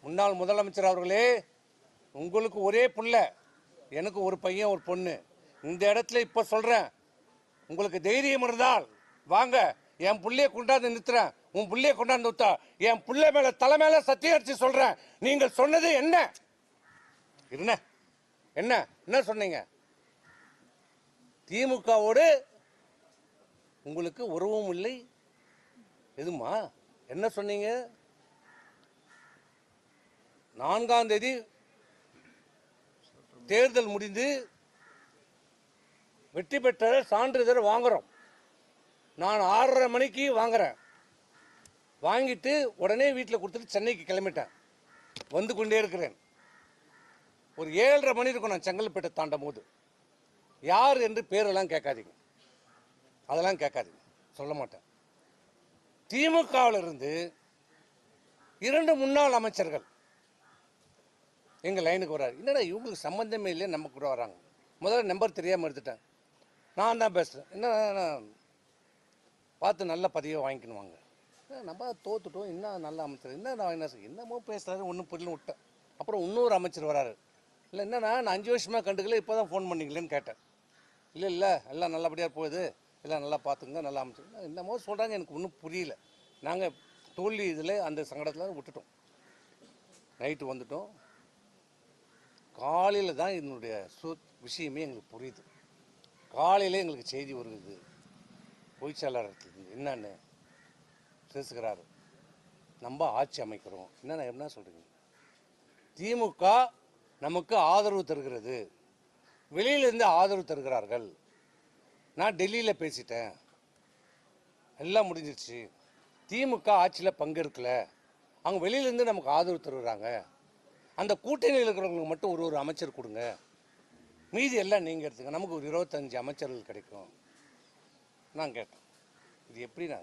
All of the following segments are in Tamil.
முன்னாள் முதலமைச்சர் அவர்களே, உங்களுக்கு ஒரே புள்ள, எனக்கு ஒரு பையன் ஒரு பொண்ணு. இந்த இடத்துல இப்ப சொல்றேன், உங்களுக்கு தைரியம் இருந்தால் வாங்க, என் புள்ளைய கொண்டாந்து நிறுத்துறேன். உன் புள்ளைய கொண்டாந்து நிறுத்தா, என் புள்ளை மேல தலை மேல சத்தியம் அடிச்சு சொல்றேன். நீங்கள் சொன்னது என்ன? என்ன என்ன என்ன சொன்னீங்க? திமுகவோடு உங்களுக்கு உறவும் இல்லை எதுமா? என்ன சொன்னீங்க? 4ஆம் தேதி தேர்தல் முடிந்து வெற்றி பெற்ற சான்றிதழ் வாங்குறோம். நான் 6:30 மணிக்கு வாங்குறேன். வாங்கிட்டு உடனே வீட்டில் கொடுத்துட்டு சென்னைக்கு கிளம்பிட்டேன். வந்து கொண்டே இருக்கிறேன். ஒரு 7:30 மணி இருக்கும் நான் செங்கல்பேட்டை தாண்டும் போது. யார் என்று பேரெல்லாம் கேட்காதீங்க, அதெல்லாம் கேட்காதீங்க, சொல்ல மாட்டேன். திமுகவில் இருந்து 2 முன்னாள் அமைச்சர்கள் எங்கள் லைனுக்கு வர்றாரு. என்னடா இவங்களுக்கு சம்பந்தமே இல்லையே, நம்ம கூட வராங்க. முதல்ல நம்பர் தெரியாமல் எடுத்துட்டேன். நான் தான் பேசுகிறேன். என்ன பார்த்து நல்ல பதிவை வாங்கிக்கணும் வாங்க. நம்ம தோத்துட்டோம், என்ன நல்ல அமைச்சர், என்னமோ பேசுகிறாரு, ஒன்றும் புரியல விட்டேன். அப்புறம் இன்னொரு அமைச்சர் வராரு. இல்லை என்னன்னா, நான் 5 வருஷமாக கண்டுக்கல, இப்போ தான் ஃபோன் பண்ணிங்களேன்னு கேட்டேன். இல்லை எல்லாம் நல்லபடியாக போகுது, எல்லாம் நல்லா பார்த்துங்க, நல்லா அமைச்சர் என்னமோ சொல்கிறாங்க, எனக்கு ஒன்றும் புரியல. நாங்கள் தோல்வி இதில் அந்த சங்கடத்தில் விட்டுட்டோம். நைட்டு வந்துட்டோம். காலையில் தான் என்னுடைய விஷயமே எங்களுக்கு புரியுது. காலையில் எங்களுக்கு செய்தி வருது, பொய்ச்சாளர் என்னன்னு பேசுகிறாரு, நம்ம ஆட்சி அமைக்கிறோம். என்ன சொல்கிறீங்க? திமுக நமக்கு ஆதரவு தருகிறது, வெளியிலிருந்து ஆதரவு தருகிறார்கள். நான் டெல்லியில் பேசிட்டேன், எல்லாம் முடிஞ்சிருச்சு. திமுக ஆட்சியில் பங்கெடுக்கல, அவங்க வெளியிலேருந்து நமக்கு ஆதரவு தருகிறாங்க. அந்த கூட்டணியில் இருக்கிறவங்களுக்கு மட்டும் ஒரு அமைச்சர் கொடுங்க, மீதி எல்லாம் நீங்கள் எடுத்துங்க, நமக்கு ஒரு 25 அமைச்சர்கள் கிடைக்கும். நான் கேட்டேன், இது எப்படின்னா,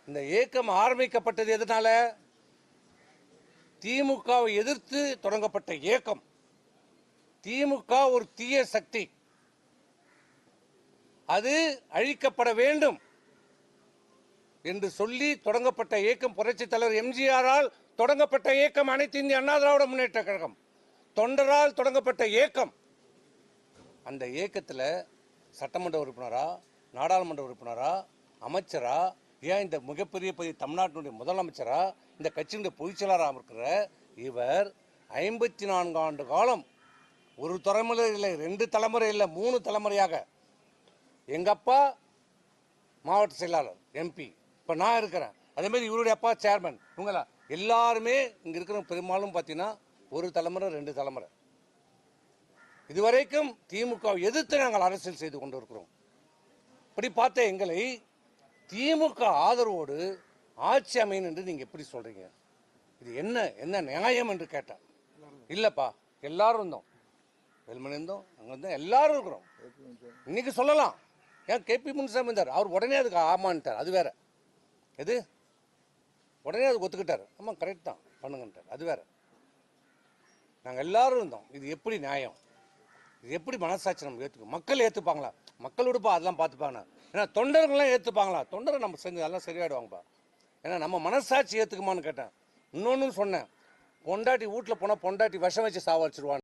இந்த இயக்கம் ஆரம்பிக்கப்பட்டது எதனால? திமுகவை எதிர்த்து தொடங்கப்பட்ட இயக்கம். திமுக ஒரு தீய சக்தி, அது அழிக்கப்பட வேண்டும் என்று சொல்லி தொடங்கப்பட்ட இயக்கம். புரட்சித் தலைவர் எம்ஜிஆரால் தொடங்கப்பட்ட இயக்கம் அனைத்து இந்திய அண்ணா திராவிட முன்னேற்ற கழகம், தொண்டரால் தொடங்கப்பட்ட இயக்கம். அந்த இயக்கத்தில் சட்டமன்ற உறுப்பினரா, நாடாளுமன்ற உறுப்பினரா, அமைச்சரா, ஏன் இந்த மிகப்பெரிய தமிழ்நாட்டினுடைய முதலமைச்சரா, இந்த கட்சியினுடைய பொதுச்செயலாளராக இருக்கிற இவர் 54 ஆண்டு காலம், ஒரு தலைமுறை இல்லை, 2 தலைமுறை இல்லை, 3 தலைமுறையாக, எங்கள் அப்பா மாவட்ட செயலாளர் எம்பி, இப்போ நான் இருக்கிறேன், அதேமாதிரி இவருடைய அப்பா சேர்மன், இவங்களா எல்லாருமே இங்கே இருக்கிற பெரும்பாலும் பார்த்தீங்கன்னா ஒரு தலைமுறை 2 தலைமுறை. இதுவரைக்கும் திமுக எதிர்த்து நாங்கள் அரசியல் செய்து கொண்டு இருக்கிறோம். இப்படி பார்த்த எங்களை திமுக ஆதரவோடு ஆட்சி அமையும் என்று நீங்கள் எப்படி சொல்கிறீங்க? இது என்ன நியாயம் என்று கேட்டேன். இல்லைப்பா, எல்லாரும் இருந்தோம், வெல்மணி இருந்தோம், அங்கே இருந்தோம், எல்லாரும் இருக்கிறோம். இன்னைக்கு சொல்லலாம், ஏன் கேபி முனுசாமி இருந்தார், அவர் உடனே அதுக்கு ஆமான்ட்டார், அது வேற. எது உடனே அதுக்கு ஒத்துக்கிட்டார், ஆமாம் கரெக்ட் தான் பண்ணுங்கன்ட்டார், அது வேற. நாங்கள் எல்லாரும் இருந்தோம். இது எப்படி நியாயம்? இது எப்படி மனசாட்சி நம்ம ஏற்றுக்கும்? மக்கள் ஏற்றுப்பாங்களா? மக்கள் விடுப்பா, அதெல்லாம் பார்த்துப்பாங்க. ஏன்னா தொண்டர்கள்லாம் ஏற்றுப்பாங்களா? தொண்டரை நம்ம செஞ்சு அதெல்லாம் சரியாயிடுவாங்கப்பா. ஏன்னா நம்ம மனசாட்சி ஏற்றுக்குமான்னு கேட்டேன். இன்னொன்று சொன்னேன், பொண்டாட்டி வீட்டில் போனால் பொண்டாட்டி விஷம் வச்சு சாவடிச்சிருவான்.